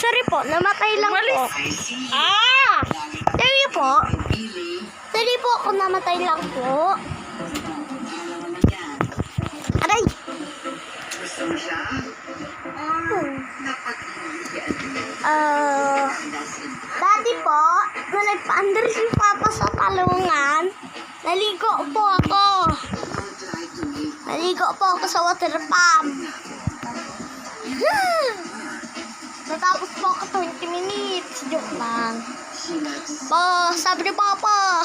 Sorry po, namatay lang po. Sorry po. Sorry po ako namatay lang po. Aray! Dati po, nung nagpa-under si Papa sa talungan, naligo po ako. Naligo po ako sa water pump. Natapos po ako 20 minutes. Joke lang. Sabi ni Papa.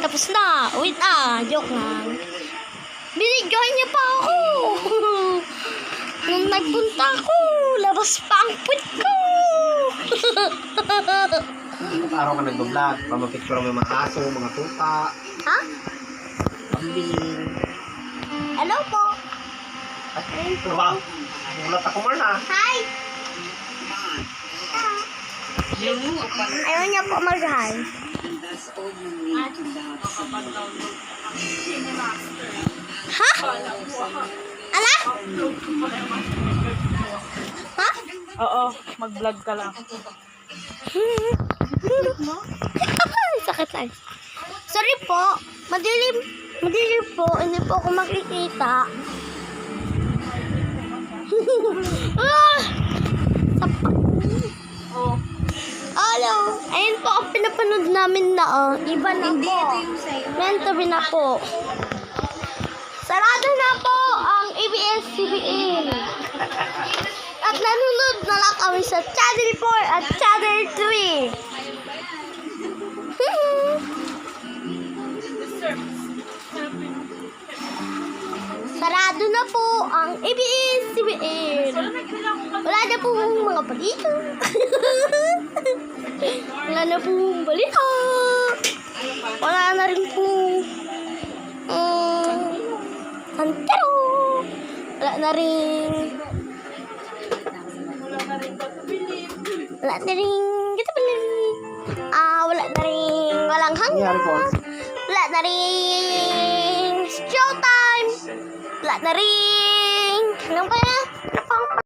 Tapos na. Wait na. Joke lang. Binigyan niya pa ako. Nung nagpunta ako, labas pa ang puwit ko. Araw ka nag-vlog, pamapicture mo yung mga aso, mga tuta, Ha? kambing. Hello po. Ay, diba? Mulat ako man ha. Hi. Ayaw niya po mag-hi. Ha? Ala? Ha? Oo, mag-vlog ka lang. Sakit lang. Sorry po. Madilim. Madilim po. Hindi po ako makikita. Ah! Sapak. Oo. Hello. Ayun po ang pinapanood namin na iba na po. Mentory na po. Sarado na po ang ABS-CBN. At nanonood na lang kami sa Channel 4 at Channel 3. Sarado na po ang ABS-CBN. Wala na po mga balita. Wala na po balita. Wala na rin po antero. Wala na rin wala na rin wala na rin walang hanggang. Wala na rin showtime. Wala na rin. Anong pa